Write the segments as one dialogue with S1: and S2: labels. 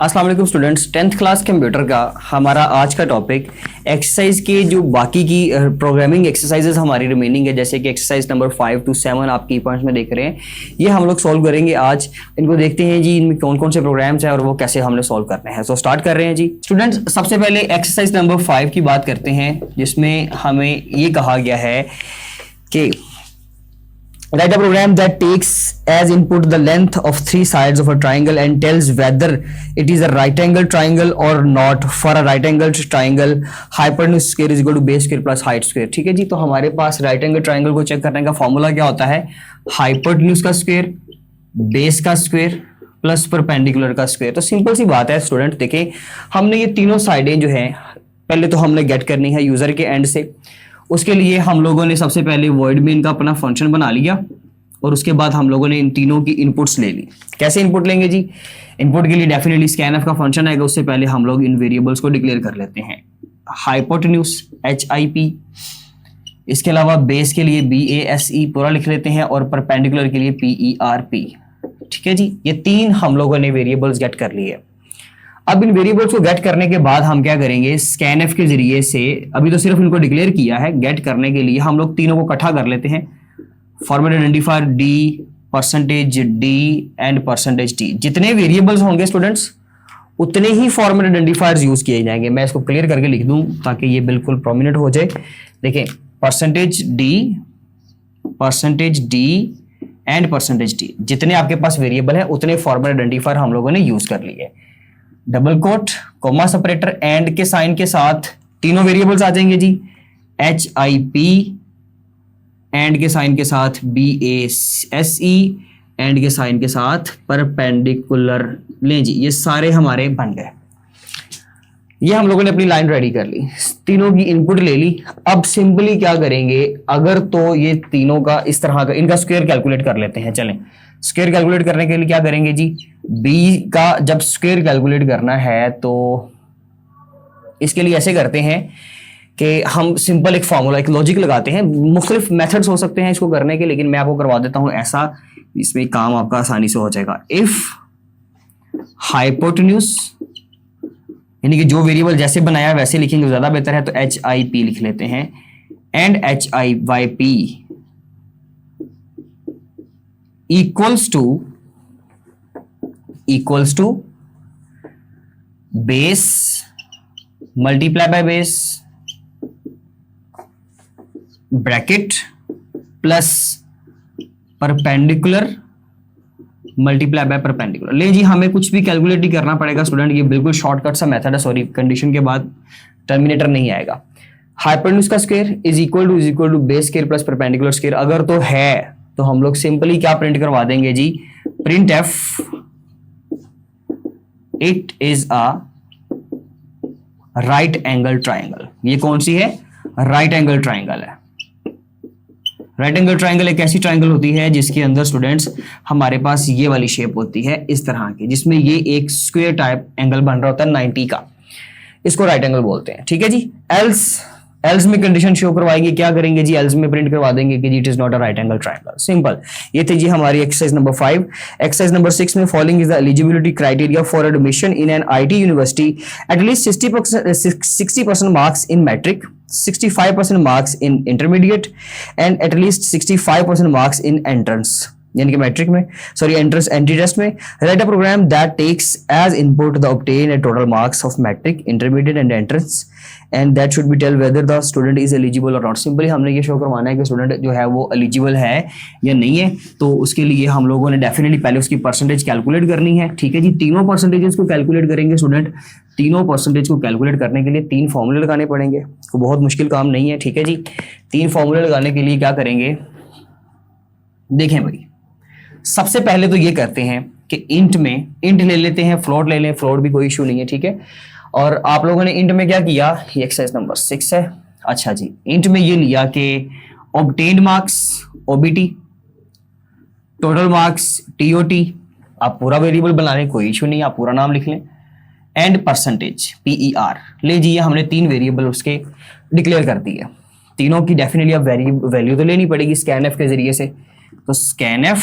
S1: अस्सलाम वालेकुम students, 10th class computer का हमारा आज का टॉपिक एक्सरसाइज के जो बाकी की प्रोग्रामिंग एक्सरसाइजेज हमारी रिमेनिंग है, जैसे कि एक्सरसाइज नंबर 5 to 7 आप की पॉइंट्स में देख रहे हैं, ये हम लोग सॉल्व करेंगे आज। इनको देखते हैं जी, इनमें कौन कौन से प्रोग्राम्स हैं और वो कैसे हमने सॉल्व करने हैं। सो स्टार्ट कर रहे हैं जी स्टूडेंट्स। सबसे पहले एक्सरसाइज नंबर 5 की बात करते हैं, जिसमें हमें ये कहा गया है कि write a program that takes as input the length of three sides of a triangle and tells whether it is a right angle triangle or not. For a right angle triangle, hypotenuse square is equal to base square plus height square. ठीक है जी, तो हमारे पास right angle triangle को check करने का formula क्या होता है? हाइपोटेन्यूज का स्क्वायर, बेस का स्क्वायर प्लस परपेंडिकुलर का स्क्वायर। तो सिंपल सी बात है स्टूडेंट, देखिए हमने ये तीनों साइडें जो है पहले तो हमने गेट करनी है यूजर के एंड से। उसके लिए हम लोगों ने सबसे पहले वॉइड में इनका अपना फंक्शन बना लिया और उसके बाद हम लोगों ने इन तीनों की इनपुट्स ले ली। कैसे इनपुट लेंगे जी? इनपुट के लिए डेफिनेटली स्कैनफ का फंक्शन आएगा, उससे पहले हम लोग इन वेरिएबल्स को डिक्लेयर कर लेते हैं। हाइपोटेन्यूज HIP, इसके अलावा बेस के लिए BASE पूरा लिख लेते हैं और परपेंडिकुलर के लिए PERP। ठीक है जी, ये तीन हम लोगों ने वेरिएबल्स गेट कर लिए। अब इन वेरिएबल्स को गेट करने के बाद हम क्या करेंगे? स्कैनफ के जरिए से, अभी तो सिर्फ इनको डिक्लेयर किया है, गेट करने के लिए हम लोग तीनों को इकट्ठा कर लेते हैं। Format identifier D, %D and %D। जितने वेरिएबल्स होंगे स्टूडेंट्स उतने ही फॉर्मेट आइडेंटिफायर्स यूज किए जाएंगे। मैं इसको क्लियर करके लिख दूं ताकि ये बिल्कुल प्रोमिनेंट हो जाए। देखें, %D एंड %D, जितने आपके पास वेरिएबल है उतने फॉर्मेट आइडेंटिफायर हम लोगों ने यूज कर लिए। Double quote, comma separator, and के साइन के साथ तीनों वेरिएबल्स आ जाएंगे जी। HIP, एंड के साइन के साथ BASE, एंड के साइन के साथ परपेंडिकुलर। लें जी, ये सारे हमारे बन गए। ये हम लोगों ने अपनी लाइन रेडी कर ली, तीनों की इनपुट ले ली। अब सिंपली क्या करेंगे, अगर तो ये तीनों का इस तरह का इनका स्क्वायर कैलकुलेट कर लेते हैं। चलें, स्क्वायर कैलकुलेट करने के लिए क्या करेंगे जी? B का जब स्क्वायर कैलकुलेट करना है तो इसके लिए ऐसे करते हैं कि हम सिंपल एक फॉर्मूला, एक लॉजिक लगाते हैं। मुख्तलिफ मेथड्स हो सकते हैं इसको करने के, लेकिन मैं आपको करवा देता हूं ऐसा, इसमें काम आपका आसानी से हो जाएगा। इफ हाइपोटेन्यूज, यानी कि जो वेरिएबल जैसे बनाया वैसे लिखेंगे ज्यादा बेहतर है, तो HIP लिख लेते हैं, and HIYP equals to base multiply by base bracket plus perpendicular multiply by perpendicular. ले जी, हमें कुछ भी कैलकुलेट नहीं करना पड़ेगा स्टूडेंट, ये बिल्कुल शॉर्टकट सा मेथड है। सॉरी, कंडीशन के बाद टर्मिनेटर नहीं आएगा। हाइपोटेन्यूज का square is equal to base square plus perpendicular square. अगर तो है तो हम लोग सिंपली क्या प्रिंट करवा देंगे जी? Print F, it is a right angle triangle. ये कौन सी है? राइट एंगल ट्राइंगल है। राइट एंगल ट्राइंगल एक ऐसी ट्राइंगल होती है जिसके अंदर स्टूडेंट्स हमारे पास ये वाली शेप होती है इस तरह की, जिसमें ये एक स्क्वायर टाइप एंगल बन रहा होता है 90 का। इसको राइट एंगल बोलते हैं। ठीक है जी। एल्स में कंडीशन शो करवाएंगे, क्या करेंगे जी? एल्स में प्रिंट करवा देंगे कि it is not a right angle triangle. Simple. ये थी जी हमारी एक्सरसाइज नंबर 5। एक्सरसाइज नंबर 6 में following is the eligibility criteria for admission in an IT university. At least 60% marks in matric, 65% marks in intermediate and at least 65% marks in entrance, यानी कि matric में, sorry entrance entry test में। Write a program that takes as input the obtain a total marks of matric, intermediate and entrance and that should be tell whether the student is eligible और not. Simply हमने ये show करवाना है कि student जो है वो eligible है या नहीं है। तो उसके लिए हम लोगों ने डेफिनेटली पहले उसकी परसेंटेज कैलकुलेट करनी है। ठीक है जी, तीनों परसेंटेजेस को कैलकुलेट करेंगे स्टूडेंट। तीनों परसेंटेज को कैलकुलेट करने के लिए 3 फॉर्मूले लगाने पड़ेंगे, तो बहुत मुश्किल काम नहीं है। ठीक है जी, 3 फॉर्मूले लगाने के लिए क्या करेंगे? देखें भाई, सबसे पहले तो ये करते हैं कि इंट ले लेते हैं, फ्लोट ले लें, फ्लोट भी कोई इशू नहीं है। ठीक है, और आप लोगों ने इंट में क्या किया? ये एक्सरसाइज नंबर 6 है। अच्छा जी, इंट में ये लिया कि obtained marks OBT, total marks TOT। आप पूरा वेरिएबल बना लें, कोई इशू नहीं, आप पूरा नाम लिख लें, एंड परसेंटेज PER। ले जी, हमने 3 वेरिएबल उसके डिक्लेयर कर दी है। तीनों की डेफिनेटली अब वैल्यू तो लेनी पड़ेगी स्कैनफ के जरिए से। तो स्कैनफ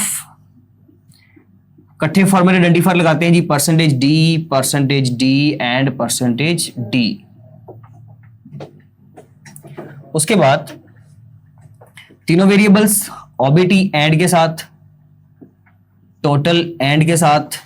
S1: इकट्ठे फॉर्मूले आइडेंटिफायर लगाते हैं जी, percentage D and percentage D. उसके बाद तीनों वेरिएबल्स ओबीटी एंड के साथ, टोटल एंड के साथ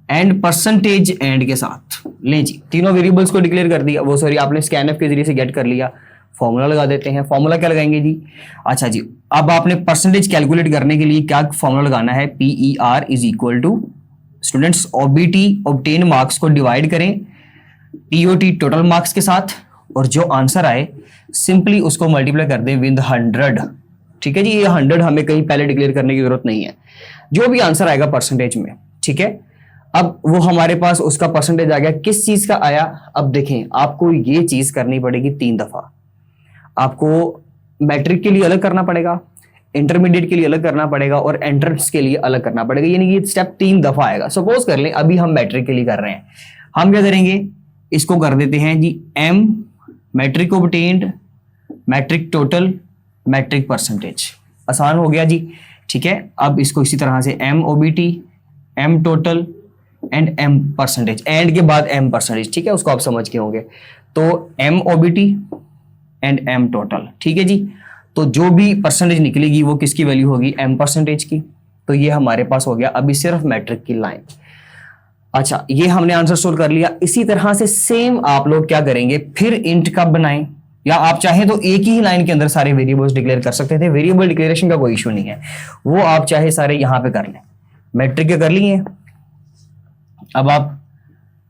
S1: एंड परसेंटेज एंड के साथ। लें जी, तीनों वेरिएबल्स को डिक्लेयर कर दिया, वो सॉरी आपने स्कैनएफ के जरिए से गेट कर लिया। फॉर्मूला लगा देते हैं। फॉर्मूला क्या लगाएंगे जी? अच्छा जी, अब आपने परसेंटेज कैलकुलेट करने के लिए क्या फॉर्मूला लगाना है? PER is equal to students OBT obtain marks को डिवाइड करें TOT टोटल मार्क्स के साथ, और जो आंसर आए सिंपली उसको मल्टीप्लाई कर दें विद 100। ठीक है जी, ये 100 हमें कहीं पहले डिक्लेयर करने की जरूरत नहीं है, जो भी आंसर आएगा परसेंटेज में। ठीक है, अब वो हमारे पास उसका परसेंटेज आ गया। किस चीज का आया? अब देखें, आपको ये चीज करनी पड़ेगी 3 दफा। आपको मैट्रिक के लिए अलग करना पड़ेगा, इंटरमीडिएट के लिए अलग करना पड़ेगा, और एंट्रेंस के लिए अलग करना पड़ेगा, यानी कि ये स्टेप 3 दफा आएगा। सपोज कर लें अभी हम मैट्रिक के लिए कर रहे हैं, हम क्या करेंगे? इसको कर देते हैं जी M matric obtained, matric total, matric percentage. आसान हो गया जी। ठीक है, अब इसको इसी तरह से M OBT, M total and M percentage, and के बाद M परसेंटेज। ठीक है, उसको आप समझ के होंगे। तो M OBT and M total. ठीक है जी, तो जो भी परसेंटेज निकलेगी वो किसकी वैल्यू होगी? M परसेंटेज की। तो ये हमारे पास हो गया अभी सिर्फ मैट्रिक की लाइन। अच्छा, ये हमने आंसर सोल्व कर लिया। इसी तरह से सेम आप लोग क्या करेंगे? फिर इंट कब बनाएं, या आप चाहें तो एक ही लाइन के अंदर सारे वेरिएबल्स डिक्लेयर कर सकते थे। वेरिएबल डिक्लेरेशन का कोई इशू नहीं है, वो आप चाहे सारे यहां पे कर लें। मैट्रिक के कर लिए, अब आप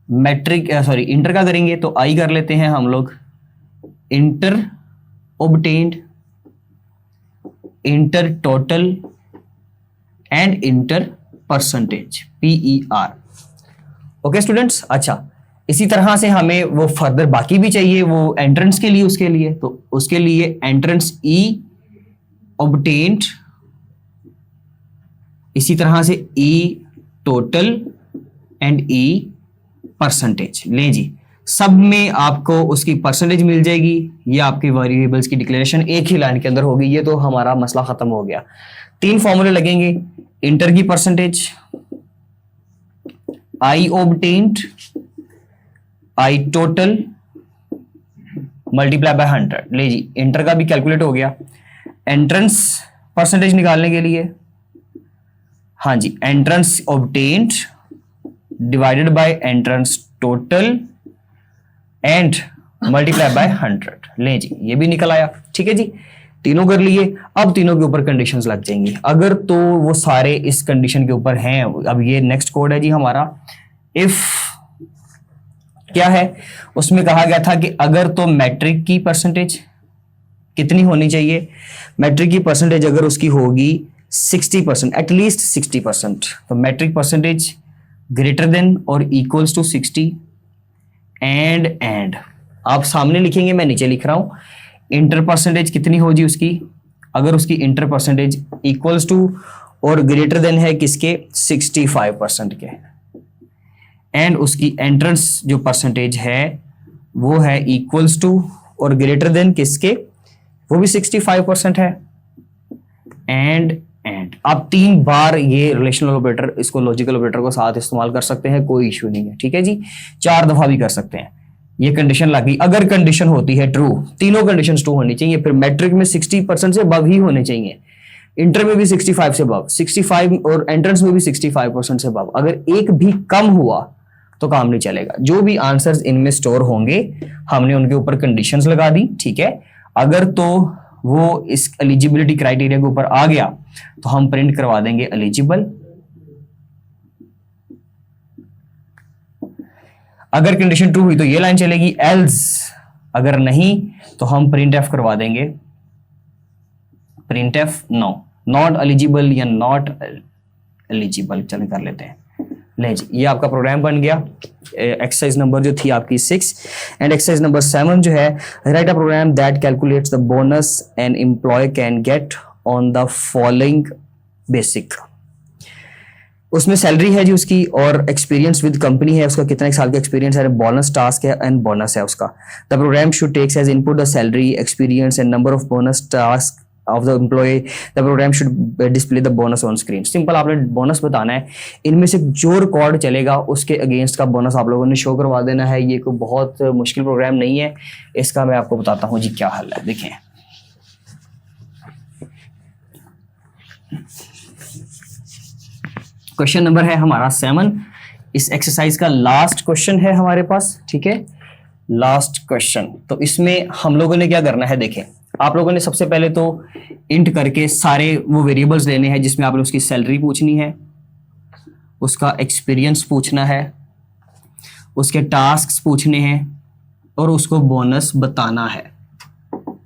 S1: मैट्रिक सॉरी इंटर का करेंगे तो आई कर लेते हैं हम लोग। Inter obtained, inter total and inter percentage, PER। Okay students. अच्छा, इसी तरह से हमें वो फर्दर बाकी भी चाहिए, वो एंट्रेंस के लिए, उसके लिए तो उसके लिए एंट्रेंस E ऑब्टेन्ड, इसी तरह से E total and E percentage. लें जी, सब में आपको उसकी परसेंटेज मिल जाएगी। ये आपके वेरिएबल्स की डिक्लेरेशन एक ही लाइन के अंदर होगी। ये तो हमारा मसला खत्म हो गया। 3 फॉर्मूले लगेंगे, इंटर की percentage, I obtained, I total multiply by 100। ले जी, इंटर का भी कैलकुलेट हो गया। एंट्रेंस परसेंटेज निकालने के लिए, हाँ जी, entrance obtained divided by entrance total and multiply by 100। ले जी, ये भी निकल आया। ठीक है जी, तीनों कर लिए। अब तीनों के ऊपर कंडीशंस लग जाएंगी, अगर तो वो सारे इस कंडीशन के ऊपर हैं। अब ये नेक्स्ट कोड है जी हमारा। इफ क्या है? उसमें कहा गया था कि अगर तो मैट्रिक की परसेंटेज कितनी होनी चाहिए? मैट्रिक की परसेंटेज अगर उसकी होगी 60%, एटलीस्ट 60%, तो मैट्रिक परसेंटेज ग्रेटर देन और इक्वल्स टू 60 एंड आप सामने लिखेंगे, मैं नीचे लिख रहा हूं। इंटर परसेंटेज कितनी होगी उसकी? अगर उसकी इंटर परसेंटेज इक्वल्स टू और ग्रेटर देन है किसके? 65% के, एंड उसकी एंट्रेंस जो परसेंटेज है वो है इक्वल्स टू और ग्रेटर देन किसके? वो भी 65% है। एंड आप 3 बार ये रिलेशनल ऑपरेटर, इसको लॉजिकल ऑपरेटर को साथ इस्तेमाल कर सकते हैं, कोई इश्यू नहीं है। ठीक है जी, 4 दफा भी कर सकते हैं। ये कंडीशन लगी, अगर कंडीशन होती है ट्रू, तीनों कंडीशन ट्रू होनी चाहिए। फिर मैट्रिक में 60% से अबव ही होने चाहिए, इंटर में भी 65 से अबव, 65 और एंट्रेंस में भी 65% से अबव। अगर एक भी कम हुआ तो काम नहीं चलेगा। जो भी आंसर्स इनमें स्टोर होंगे हमने उनके ऊपर कंडीशंस लगा दी। ठीक है, अगर तो वो इस एलिजिबिलिटी क्राइटेरिया के ऊपर आ गया तो हम प्रिंट करवा देंगे एलिजिबल। अगर कंडीशन ट्रू हुई तो ये लाइन चलेगी, एल्स अगर नहीं तो हम प्रिंट एफ करवा देंगे, print f no, not eligible या नॉट एलिजिबल। चलें कर लेते हैं। ले जी, ये आपका प्रोग्राम बन गया। एक्सरसाइज नंबर जो थी आपकी 6 एंड एक्सरसाइज नंबर 7 जो है, write a program that calculates the bonus an employee can get on the following basic. उसमें सैलरी है जी उसकी, और एक्सपीरियंस विद कंपनी है उसका, कितना साल का एक्सपीरियंस है, बोनस टास्क है एंड बोनस है उसका। The program should takes as input the salary, experience and number of bonus task of the employee the program should display the bonus on screen. Simple आपने bonus बताना है, इनमें से जो record चलेगा उसके अगेंस्ट का बोनस आप लोगों ने शो करवा देना है। ये कोई बहुत मुश्किल प्रोग्राम नहीं है, इसका मैं आपको बताता हूँ जी क्या हल है। देखें क्वेश्चन नंबर है हमारा 7, इस एक्सरसाइज का लास्ट क्वेश्चन है हमारे पास, ठीक है, लास्ट क्वेश्चन। तो इसमें हम लोगों ने क्या करना है, देखें आप लोगों ने सबसे पहले तो इंट करके सारे वो वेरिएबल्स लेने हैं जिसमें आपने उसकी सैलरी पूछनी है, उसका एक्सपीरियंस पूछना है, उसके टास्क्स पूछने हैं और उसको बोनस बताना है।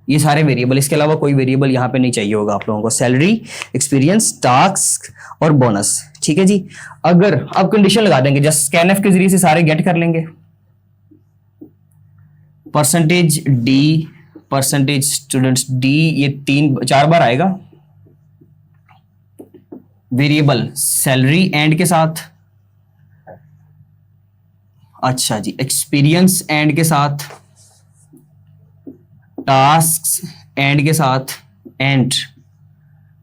S1: ये सारे वेरिएबल, इसके अलावा कोई वेरिएबल यहाँ पे नहीं चाहिए होगा आप लोगों को। सैलरी, एक्सपीरियंस, टास्क और बोनस, ठीक है जी। अगर आप कंडीशन लगा देंगे, जस्ट स्कैनएफ के जरिए से सारे गेट कर लेंगे। Percentage D, percentage students D, ये 4 बार आएगा। वेरिएबल सैलरी एंड के साथ, अच्छा जी, एक्सपीरियंस एंड के साथ, टास्क्स एंड के साथ एंड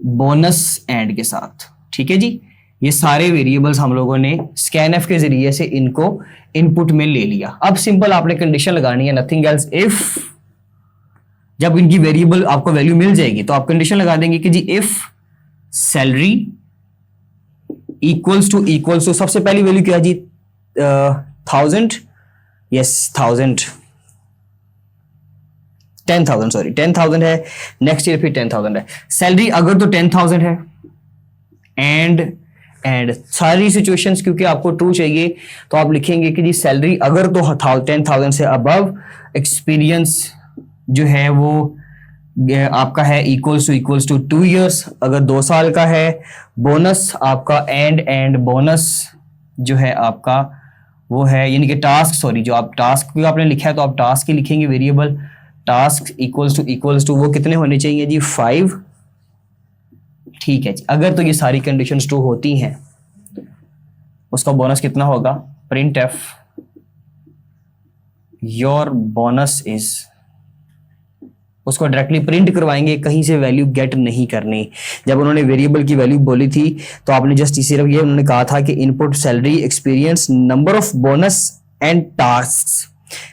S1: बोनस एंड के साथ, ठीक है जी। ये सारे वेरिएबल्स हम लोगों ने स्कैनएफ के जरिए से इनको इनपुट में ले लिया। अब सिंपल आपने कंडीशन लगानी है, नथिंग एल्स। इफ जब इनकी वेरिएबल आपको वैल्यू मिल जाएगी तो आप कंडीशन लगा देंगे कि जी इफ सैलरी इक्वल्स टू सबसे पहली वैल्यू क्या है जी, 1000, यस 10,000 सॉरी 10,000 है। नेक्स्ट ईयर फिर 10,000 है। सैलरी अगर तो 10,000 है एंड सारी सिचुएशंस क्योंकि आपको ट्रू चाहिए तो आप लिखेंगे कि जी सैलरी अगर तो 10,000 से अबव, एक्सपीरियंस जो है वो आपका है इक्वल्स टू 2 इयर्स, अगर 2 साल का है। बोनस आपका एंड बोनस जो है आपका वो है, यानी कि टास्क, सॉरी जो आप टास्क भी आपने लिखा है तो आप टास्क ही लिखेंगे। वेरिएबल टास्क इक्वल्स टू वो कितने होने चाहिए जी, 5, ठीक है जी। अगर तो ये सारी कंडीशंस ट्रू होती हैं उसका बोनस कितना होगा, print F your bonus is, उसको डायरेक्टली प्रिंट करवाएंगे, कहीं से वैल्यू गेट नहीं करनी। जब उन्होंने वेरिएबल की वैल्यू बोली थी तो आपने जस्ट सिर्फ ये उन्होंने कहा था कि input salary, experience, number of bonus and task,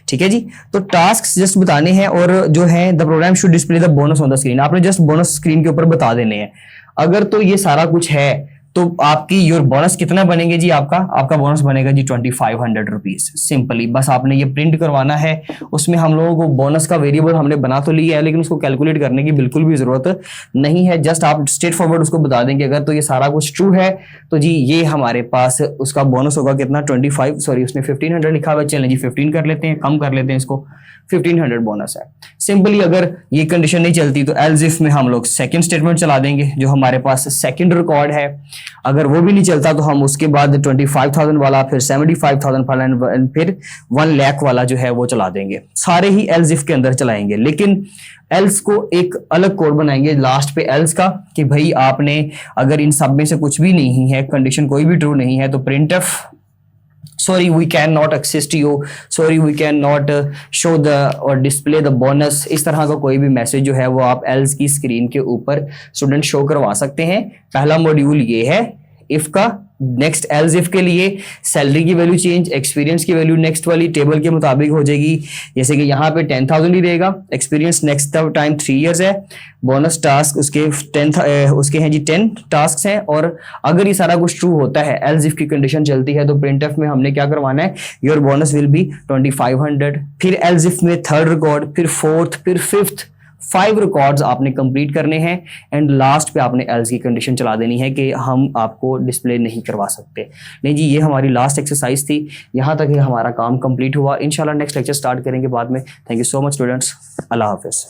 S1: ठीक है जी। तो टास्क जस्ट बताने हैं और जो है the program should display the bonus on the screen, आपने जस्ट बोनस स्क्रीन के ऊपर बता देने हैं। अगर तो ये सारा कुछ है तो आपकी योर बोनस कितना बनेंगे जी, आपका बोनस बनेगा जी 2500 रुपीज। सिंपली बस आपने ये प्रिंट करवाना है। उसमें हम लोगों को बोनस का वेरिएबल हमने बना तो लिया है लेकिन उसको कैलकुलेट करने की बिल्कुल भी जरूरत नहीं है। जस्ट आप स्ट्रेट फॉरवर्ड उसको बता देंगे अगर तो ये सारा कुछ ट्रू है तो जी ये हमारे पास उसका बोनस होगा कितना, 25, सॉरी उसने 1500 लिखा हुआ, चलें जी 15 कर लेते हैं, कम कर लेते हैं इसको, 1500 बोनस है। सिंपली अगर ये कंडीशन नहीं चलती तो एल्स इफ में हम लोग सेकंड स्टेटमेंट चला देंगे जो हमारे पास सेकंड रिकॉर्ड है। अगर वो भी नहीं चलता तो हम उसके बाद 25,000 वाला, फिर 75,000 वाला, फिर 1 लाख वाला जो है वो चला देंगे। सारे ही एल्स इफ के अंदर चलाएंगे लेकिन एल्स को एक अलग कोड बनाएंगे लास्ट पे एल्स का कि भाई आपने अगर इन सब में से कुछ भी नहीं है, कंडीशन कोई भी ट्रू नहीं है तो print F sorry we cannot assist you, sorry we cannot show the or display the bonus। इस तरह का कोई भी मैसेज जो है वो आप एल्स की स्क्रीन के ऊपर स्टूडेंट शो करवा सकते हैं। पहला मॉड्यूल ये है इफ का। नेक्स्ट एल्स इफ के लिए सैलरी की वैल्यू चेंज, एक्सपीरियंस की वैल्यू नेक्स्ट वाली टेबल के मुताबिक हो जाएगी। जैसे कि यहाँ पे 10,000 ही रहेगा, एक्सपीरियंस नेक्स्ट टाइम 3 इयर्स है, बोनस टास्क उसके 10 उसके हैं जी 10 टास्क हैं। और अगर ये सारा कुछ ट्रू होता है, एल्स इफ की कंडीशन चलती है तो प्रिंट एफ में हमने क्या करवाना है, योर बोनस विल बी 2500। फिर एल्स इफ में थर्ड रिकॉर्ड, फिर फोर्थ, फिर फिफ्थ, 5 रिकॉर्ड्स आपने कंप्लीट करने हैं एंड लास्ट पे आपने एल्स की कंडीशन चला देनी है कि हम आपको डिस्प्ले नहीं करवा सकते। नहीं जी ये हमारी लास्ट एक्सरसाइज थी, यहाँ तक ही हमारा काम कंप्लीट हुआ। इंशाल्लाह नेक्स्ट लेक्चर स्टार्ट करेंगे बाद में। Thank you so much students, अल्लाह हाफिज़।